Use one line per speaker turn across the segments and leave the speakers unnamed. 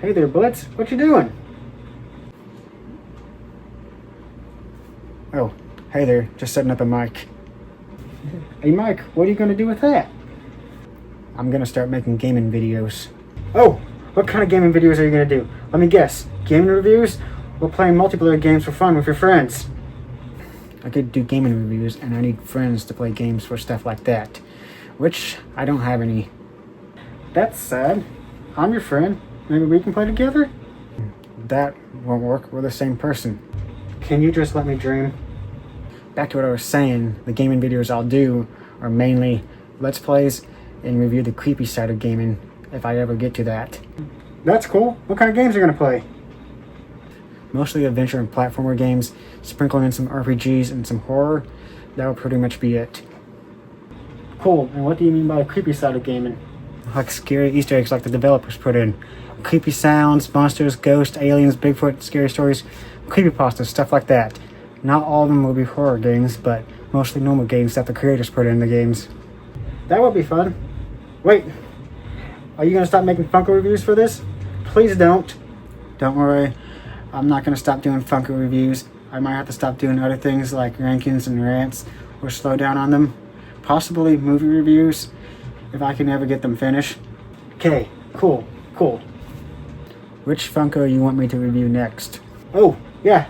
Hey there, Blitz. What you doing? Oh, hey there. Just setting up a mic. Hey, Mike, what are you going to do with that? I'm going to start making gaming videos. Oh, what kind of gaming videos are you going to do? Let me guess. Gaming reviews? Or playing multiplayer games for fun with your friends? I could do gaming reviews, and I need friends to play games for stuff like that. Which, I don't have any. That's sad. I'm your friend. Maybe we can play together? That won't work. We're the same person. Can you just let me dream? Back to what I was saying, the gaming videos I'll do are mainly Let's Plays and review the creepy side of gaming, if I ever get to that. That's cool. What kind of games are you going to play? Mostly adventure and platformer games, sprinkling in some RPGs and some horror. That'll pretty much be it. Cool. And what do you mean by the creepy side of gaming? Like scary Easter eggs like the developers put in. Creepy sounds, monsters, ghosts, aliens, Bigfoot, scary stories, creepypastas, stuff like that. Not all of them will be horror games, but mostly normal games that the creators put in the games. That would be fun. Wait, are you going to stop making Funko reviews for this? Please don't. Don't worry, I'm not going to stop doing Funko reviews. I might have to stop doing other things like rankings and rants, or slow down on them. Possibly movie reviews, if I can ever get them finished. Okay, cool. Which Funko you want me to review next? Oh, yeah.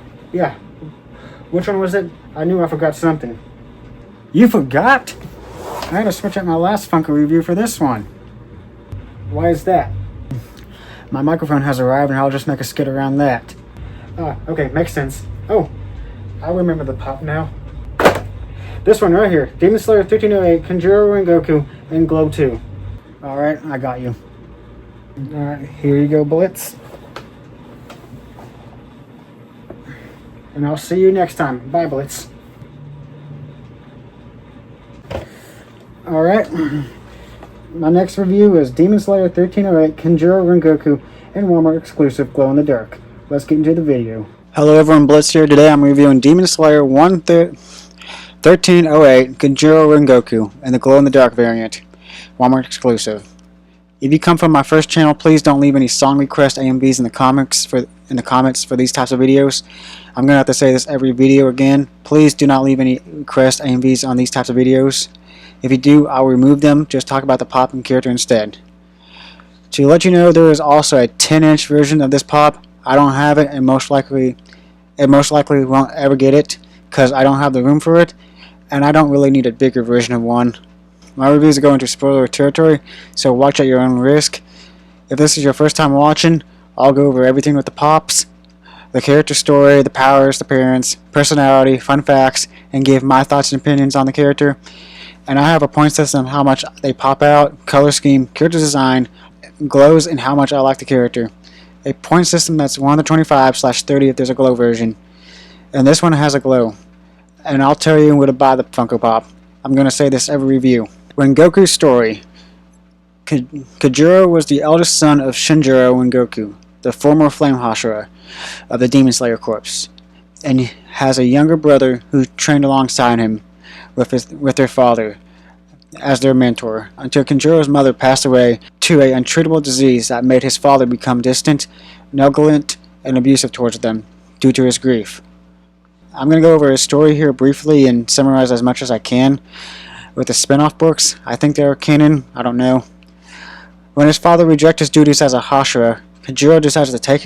Which one was it? I knew I forgot something. You forgot? I had to switch out my last Funko review for this one. Why is that? My microphone has arrived and I'll just make a skit around that. Okay, makes sense. Oh, I remember the pop now. This one right here. Demon Slayer 1308, kyojuro, rengoku, and Glow 2. Alright, I got you. Alright, here you go, Blitz. And I'll see you next time. Bye, Blitz. Alright. My next review is Demon Slayer 1308, kyojuro, rengoku, and Walmart exclusive Glow in the Dark. Let's get into the video. Hello everyone, Blitz here. Today I'm reviewing Demon Slayer 1308, kyojuro, rengoku, and the Glow in the Dark variant. Walmart exclusive. If you come from my first channel, please don't leave any song request AMVs in the comments for these types of videos. I'm gonna have to say this every video again. Please do not leave any request AMVs on these types of videos. If you do, I'll remove them. Just talk about the pop and character instead. To let you know, there is also a 10-inch version of this pop. I don't have it, and most likely won't ever get it because I don't have the room for it, and I don't really need a bigger version of one. My reviews are going to spoiler territory, so watch at your own risk. If this is your first time watching, I'll go over everything with the pops, the character story, the powers, the appearance, personality, fun facts, and give my thoughts and opinions on the character. And I have a point system how much they pop out, color scheme, character design, glows, and how much I like the character. A point system that's 1 to 25/30 if there's a glow version. And this one has a glow. And I'll tell you when to buy the Funko Pop. I'm going to say this every review. Rengoku's story. Kyojuro was the eldest son of Shinjiro Rengoku, the former Flame Hashira of the Demon Slayer Corps, and has a younger brother who trained alongside him with their father as their mentor, until Kyojuro's mother passed away to an untreatable disease that made his father become distant, negligent, and abusive towards them due to his grief. I'm going to go over his story here briefly and summarize as much as I can. With the spin-off books, I think they're canon, I don't know. When his father rejects his duties as a Hashira, Kyojuro decides to take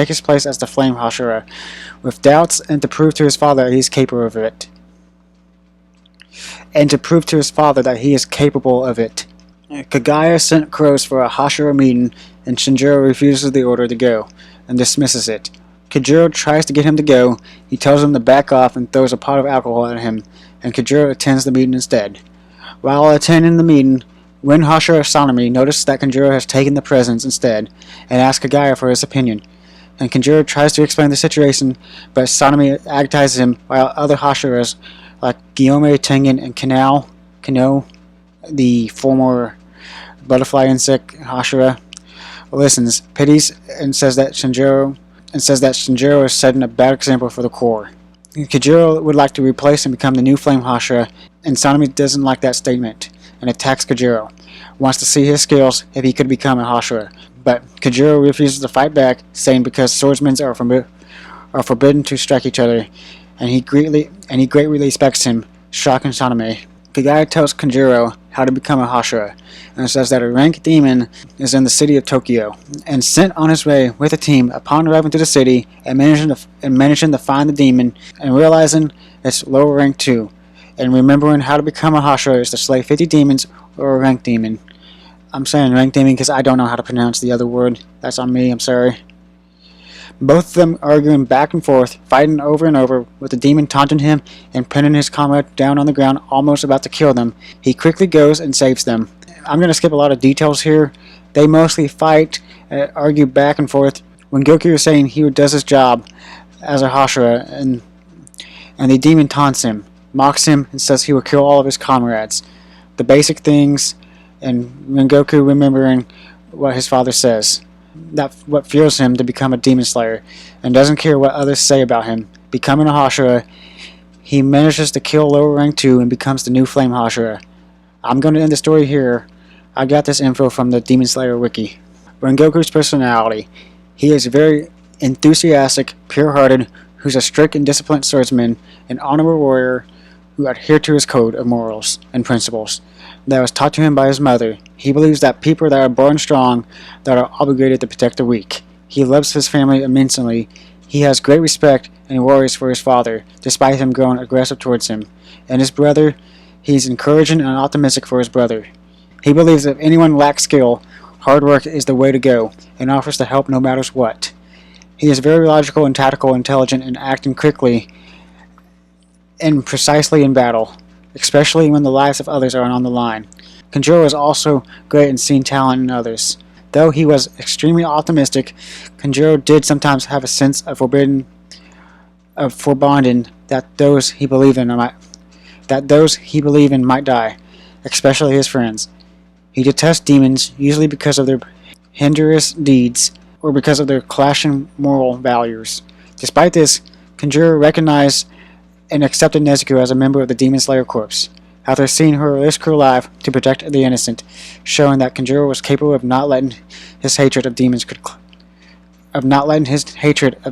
his place as the Flame Hashira, with doubts and to prove to his father that he is capable of it. Kagaya sent crows for a Hashira meeting, and Shinjiro refuses the order to go, and dismisses it. Kyojuro tries to get him to go. He tells him to back off and throws a pot of alcohol at him, and Kyojuro attends the meeting instead. While attending the meeting, Wind Hashira Sanemi notices that Kyojuro has taken the presents instead, and asks Kagaya for his opinion. And Kyojuro tries to explain the situation, but Sanemi agitates him, while other Hashiras, like Guillaume Tengen and Kano, the former butterfly insect Hashira, listens, pities, and says that Shinjiro is setting a bad example for the Corps. Kyojuro would like to replace and become the new Flame Hashira, and Sanemi doesn't like that statement and attacks Kyojuro. Wants to see his skills if he could become a Hashira. but Kyojuro refuses to fight back, saying because swordsmen are forbidden to strike each other, and he greatly respects him. Shocking Saname. Kagaya tells Kyojuro how to become a Hashira, and says that a rank demon is in the city of Tokyo, and sent on his way with a team upon arriving to the city and managing to find the demon, and realizing it's lower rank too, and remembering how to become a Hashira is to slay 50 demons or a rank demon. I'm saying rank demon because I don't know how to pronounce the other word. That's on me, I'm sorry. Both of them arguing back and forth, fighting over and over, with the demon taunting him and pinning his comrade down on the ground, almost about to kill them. He quickly goes and saves them. I'm going to skip a lot of details here. They mostly fight, argue back and forth. When Goku is saying he does his job as a Hashira, and the demon taunts him, mocks him, and says he will kill all of his comrades. The basic things, and Rengoku remembering what his father says. That's what fuels him to become a demon slayer, and doesn't care what others say about him. Becoming a Hashira, he manages to kill lower rank 2 and becomes the new Flame Hashira. I'm going to end the story here. I got this info from the Demon Slayer wiki. Rengoku's personality. He is very enthusiastic, pure-hearted, who's a strict and disciplined swordsman, an honorable warrior who adhered to his code of morals and principles that was taught to him by his mother. He believes that people that are born strong, that are obligated to protect the weak. He loves his family immensely. He has great respect and worries for his father, despite him growing aggressive towards him. And his brother, he's encouraging and optimistic for his brother. He believes if anyone lacks skill, hard work is the way to go, and offers to help no matter what. He is very logical and tactical, intelligent, and acting quickly and precisely in battle, especially when the lives of others are on the line. Kyojuro is also great in seeing talent in others. Though he was extremely optimistic, Kyojuro did sometimes have a sense of foreboding that those he believed in might die, especially his friends. He detests demons, usually because of their hinderous deeds or because of their clashing moral values. Despite this, Kyojuro recognized and accepted Nezuko as a member of the Demon Slayer Corps, after seeing her risk her life to protect the innocent, showing that Kyojuro was capable of not letting his hatred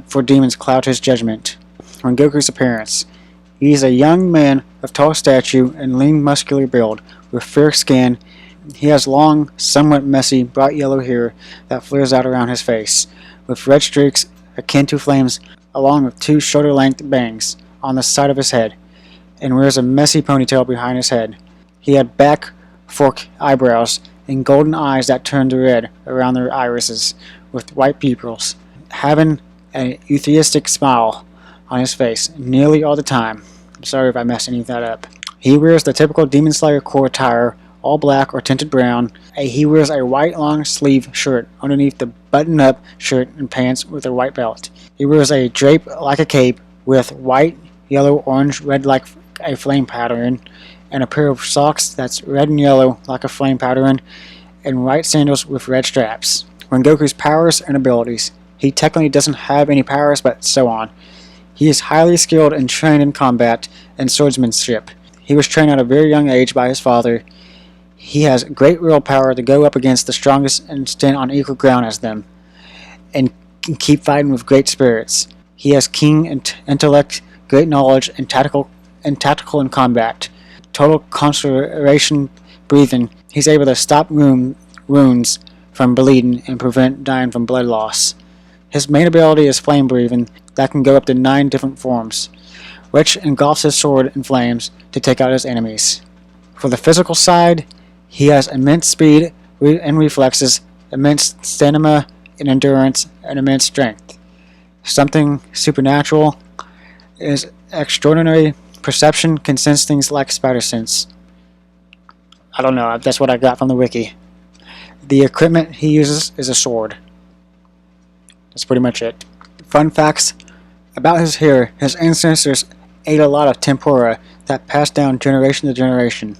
for demons cloud his judgment. Rengoku's appearance. He is a young man of tall stature and lean muscular build, with fair skin. He has long, somewhat messy, bright yellow hair that flares out around his face, with red streaks akin to flames, along with 2 shoulder-length bangs on the side of his head, and wears a messy ponytail behind his head. He had back fork eyebrows and golden eyes that turned to red around their irises, with white pupils, having an atheistic smile on his face nearly all the time. I'm sorry if I messed any of that up. He wears the typical Demon Slayer core attire, all black or tinted brown. He wears a white long sleeve shirt underneath the button-up shirt and pants with a white belt. He wears a drape like a cape with white, yellow, orange, red like a flame pattern, and a pair of socks that's red and yellow like a flame pattern, and white sandals with red straps. Rengoku's powers and abilities. He technically doesn't have any powers, but so on. He is highly skilled and trained in combat and swordsmanship. He was trained at a very young age by his father. He has great willpower to go up against the strongest and stand on equal ground as them, and can keep fighting with great spirits. He has keen intellect, great knowledge, and tactical in combat. Total concentration breathing. He's able to stop wounds from bleeding and prevent dying from blood loss. His main ability is flame breathing that can go up to 9 different forms, which engulfs his sword in flames to take out his enemies. For the physical side, he has immense speed and reflexes, immense stamina and endurance, and immense strength. Something supernatural is extraordinary perception, can sense things like spider sense. I don't know, that's what I got from the wiki. The equipment he uses is a sword. That's pretty much it. Fun facts about his hair. His ancestors ate a lot of tempura that passed down generation to generation.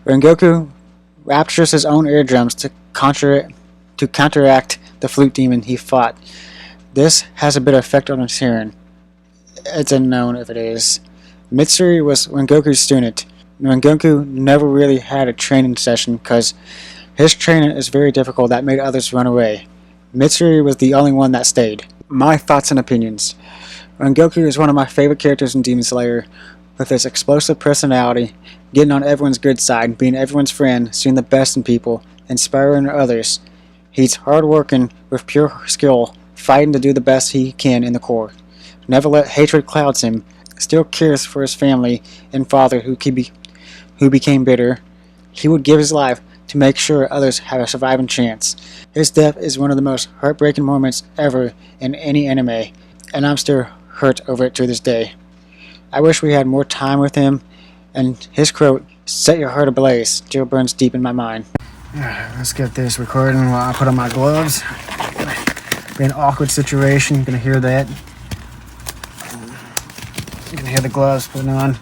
Rengoku raptures his own eardrums to counteract the flute demon he fought. This has a bit of effect on his hearing. It's unknown if it is. Mitsuri was Rengoku's student. Rengoku never really had a training session because His training is very difficult that made others run away. Mitsuri was the only one that stayed. My thoughts and opinions. Rengoku is one of my favorite characters in Demon Slayer, with his explosive personality, getting on everyone's good side, being everyone's friend, seeing the best in people, inspiring others. He's hardworking with pure skill, fighting to do the best he can in the core. Never let hatred cloud him, still cares for his family and father who became bitter. He would give his life to make sure others have a surviving chance. His death is one of the most heartbreaking moments ever in any anime, and I'm still hurt over it to this day. I wish we had more time with him, and his quote, "Set your heart ablaze," still burns deep in my mind. Alright, let's get this recording while I put on my gloves. Be an awkward situation, you're gonna hear that. You're gonna hear the gloves putting on.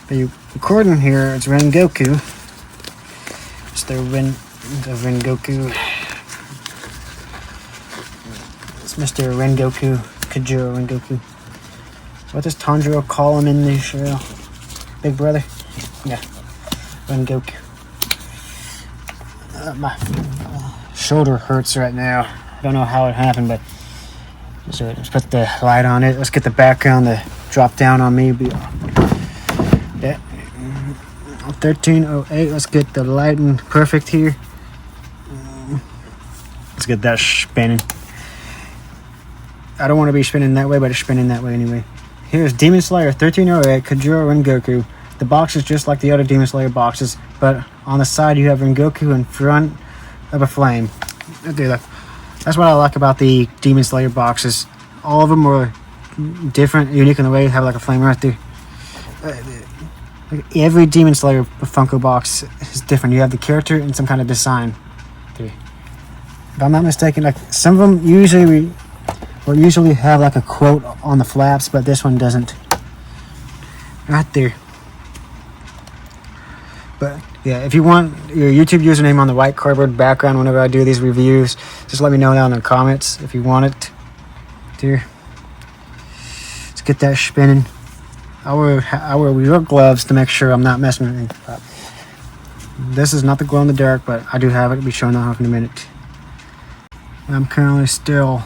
The recording here is Rengoku. It's the Rengoku. It's Mr. Rengoku, kyojuro Rengoku. What does Tanjiro call him in the show? Big brother? Yeah, Rengoku. My shoulder hurts right now. I don't know how it happened, but let's put the light on it. Let's get the background to drop down on me. Yeah. 1308. Let's get the lighting perfect here. Let's get that spinning. I don't want to be spinning that way, but it's spinning that way anyway. Here's Demon Slayer 1308 kyojuro Rengoku. The box is just like the other Demon Slayer boxes, but on the side you have Rengoku in front of a flame. That's what I like about the Demon Slayer boxes. All of them are different, unique in the way they have like a flame right there. Every Demon Slayer Funko box is different. You have the character and some kind of design. If I'm not mistaken, like some of them usually have like a quote on the flaps, but this one doesn't. Right there. But yeah, if you want your YouTube username on the white cardboard background whenever I do these reviews, just let me know down in the comments if you want it. There. Let's get that spinning. I wear real gloves to make sure I'm not messing with anything up. This is not the glow in the dark, but I do have it. I'll be showing that off in a minute. I'm currently still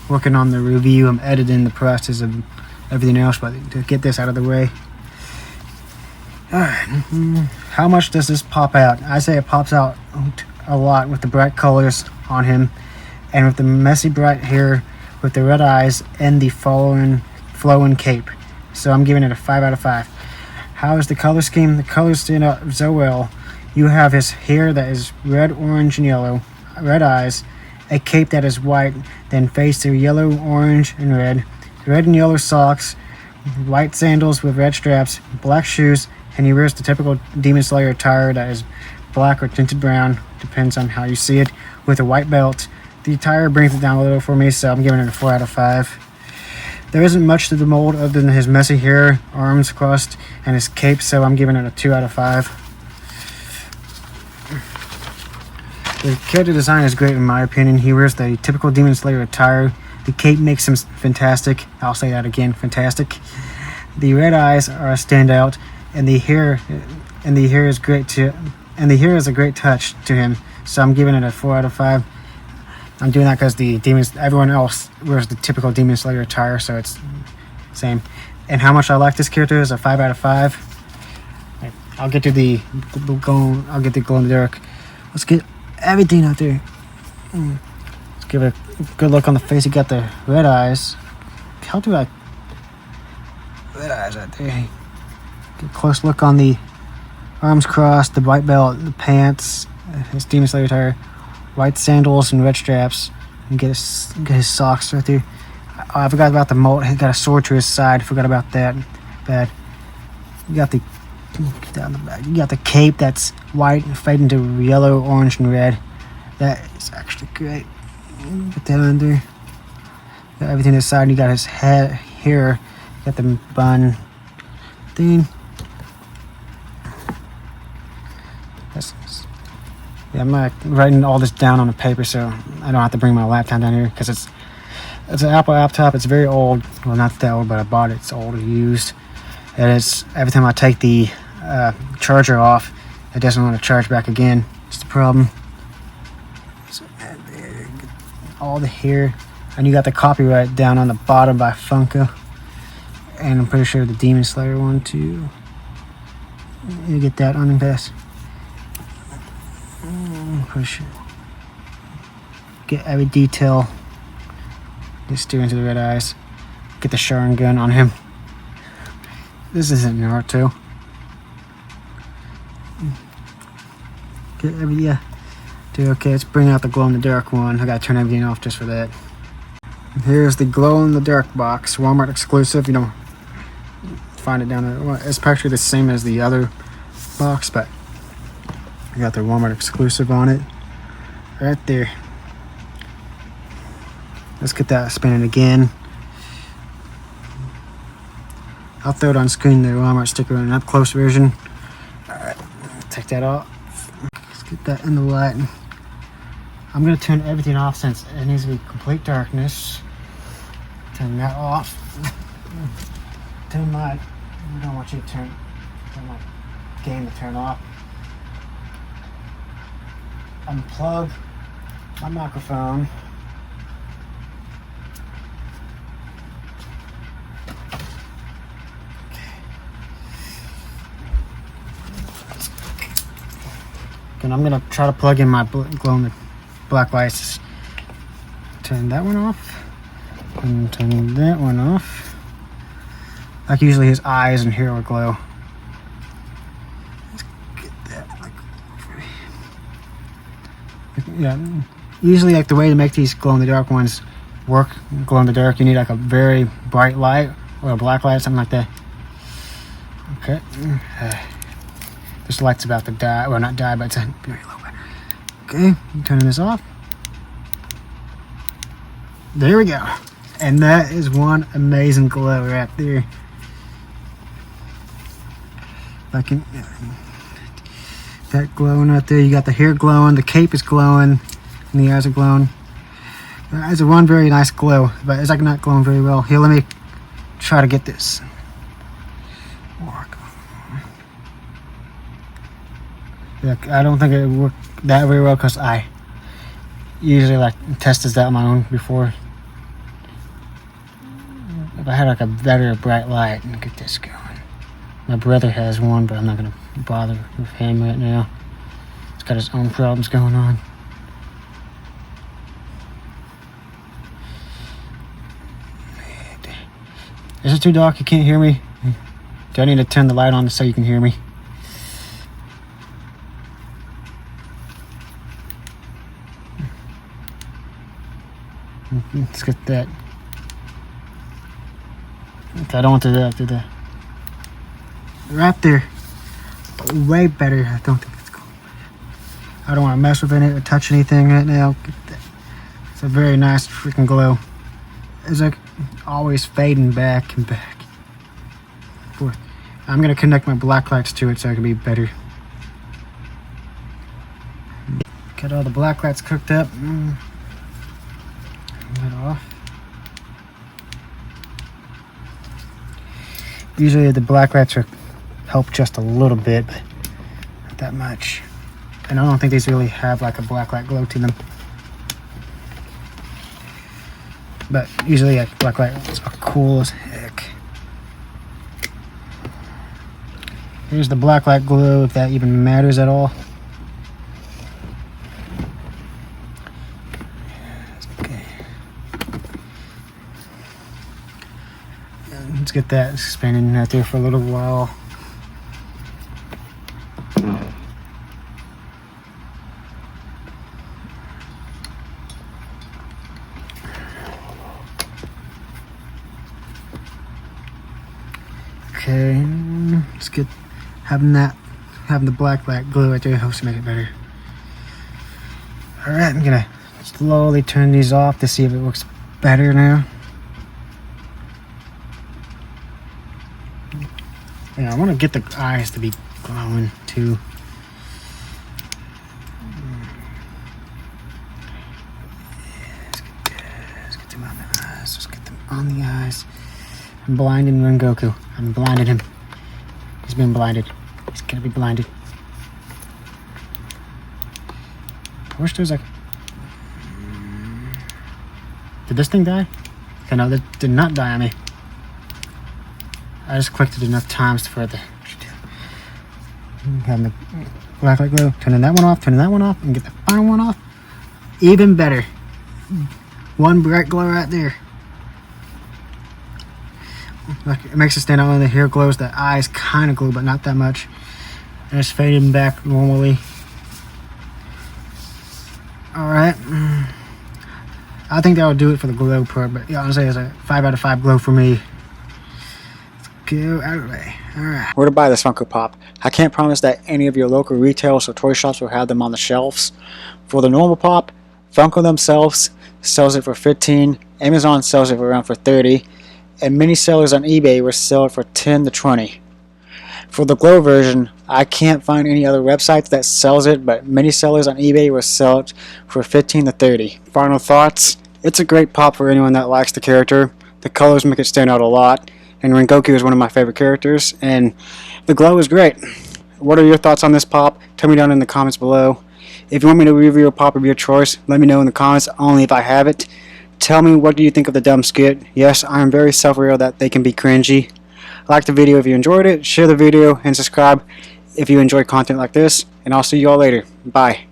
working on the review. I'm editing the process of everything else, but to get this out of the way. Alright, how much does this pop out? I say it pops out a lot with the bright colors on him, and with the messy bright hair, with the red eyes, and the flowing cape. So I'm giving it a 5 out of 5. How is the color scheme? The colors stand out so well. You have his hair that is red, orange, and yellow, red eyes, a cape that is white, then fades to yellow, orange, and red and yellow socks, white sandals with red straps, black shoes, and he wears the typical Demon Slayer attire that is black or tinted brown, depends on how you see it, with a white belt. The attire brings it down a little for me, so I'm giving it a 4 out of 5. There isn't much to the mold other than his messy hair, arms crossed, and his cape, so I'm giving it a 2 out of 5. The character design is great in my opinion. He wears the typical Demon Slayer attire. The cape makes him fantastic. I'll say that again, fantastic. The red eyes are a standout, and the hair is great too. And the hair is a great touch to him. So I'm giving it a 4 out of 5. I'm doing that because everyone else wears the typical Demon Slayer attire, so it's same. And how much I like this character is a 5 out of 5. I'll get to the glow in the dark. Let's get everything out there. Let's give it a good look on the face. You got the red eyes. How do I? Red eyes right there. Get a close look on the arms crossed, the white belt, the pants, his Demon Slayer attire, white sandals and red straps. And get his socks right there. I forgot about the mold. He got a sword to his side. Forgot about that. Bad. You got the down the back. You got the cape that's white fading to yellow, orange, and red. That is actually great. Put that under. Got everything inside. You got his head here. You got the bun thing. Yeah, I'm writing all this down on a paper, so I don't have to bring my laptop down here because it's an Apple laptop. It's very old. Well, not that old, but I bought it. It's old or used. And it's every time I take the charger off, it doesn't want to charge back again. It's the problem. all the hair, and you got the copyright down on the bottom by Funko. And I'm pretty sure the Demon Slayer one too. You get that on the best. Pretty sure. Get every detail. Just steer into the red eyes. Get the Sharingan on him. This isn't Naruto. Get every, yeah. Dude, okay, let's bring out the glow-in-the-dark one. I gotta turn everything off just for that. Here's the glow-in-the-dark box. Walmart exclusive. You don't find it down there. Well, it's practically the same as the other box, but I got the Walmart exclusive on it. Right there. Let's get that spinning again. I'll throw it on screen, the Walmart sticker, an up close version. Alright, take that off. Let's get that in the light. I'm going to turn everything off since it needs to be complete darkness. Turn that off. Turn my, I don't want you to turn my game to turn off. Unplug my microphone. And I'm gonna try to plug in my glow-in-the-black lights. Turn that one off, and turn that one off. Like usually his eyes and hair will glow. Let's get that like yeah. Usually like the way to make these glow-in-the-dark ones work, glow-in-the-dark, you need like a very bright light or a black light, something like that. Okay. This light's about to die. Well, not die, but it's very low. Okay, I'm turning this off. There we go. And that is one amazing glow right there. Like that glowing right there. You got the hair glowing, the cape is glowing, and the eyes are glowing. It's a one very nice glow, but it's like not glowing very well. Here, let me try to get this. Look, I don't think it worked that very well because I usually like tested that on my own before. If I had like a better bright light and get this going. My brother has one, but I'm not gonna bother with him right now. He's got his own problems going on. Is it too dark? You can't hear me? Do I need to turn the light on so you can hear me? Let's get that. Okay, I don't want to do that. Right there. Way better. I don't think it's cool. I don't want to mess with it or touch anything right now. It's a very nice freaking glow. It's like always fading back and back. I'm going to connect my black lights to it so it can be better. Get all the black lights cooked up. That off. Usually the black lights help just a little bit, but not that much. And I don't think these really have like a black light glow to them. But usually black lights are cool as heck. Here's the black light glow, if that even matters at all. Let's get that spinning out there for a little while. Okay, let's get having the black light glow right there helps to make it better. All right, I'm gonna slowly turn these off to see if it works better now. Yeah, I want to get the eyes to be glowing too. Let's get them on the eyes. Let's get them on the eyes. I'm blinding Rengoku. I'm blinded him. He's been blinded. He's gonna be blinded. I wish there was like... Did this thing die? Okay, no, that did not die on me. I just clicked it enough times for the... Have the black light glow. Turning that one off, and get the final one off. Even better. One bright glow right there. Like, it makes it stand out when the hair glows. The eyes kind of glow, but not that much. And it's fading back normally. Alright. I think that would do it for the glow part, but yeah, honestly, it's a 5 out of 5 glow for me. Let's go out of the way. Alright. Where to buy this Funko Pop? I can't promise that any of your local retailers or toy shops will have them on the shelves. For the normal Pop, Funko themselves sells it for $15, Amazon sells it for around for $30, and many sellers on eBay will sell it for $10 to $20. For the glow version, I can't find any other websites that sells it, but many sellers on eBay will sell it for $15 to $30. Final thoughts: it's a great pop for anyone that likes the character. The colors make it stand out a lot, and Rengoku is one of my favorite characters, and the glow is great. What are your thoughts on this pop? Tell me down in the comments below. If you want me to review a pop of your choice, let me know in the comments, only if I have it. Tell me, what do you think of the dumb skit? Yes, I am very self-aware that they can be cringy. Like the video if you enjoyed it, share the video, and subscribe if you enjoy content like this, and I'll see you all later. Bye.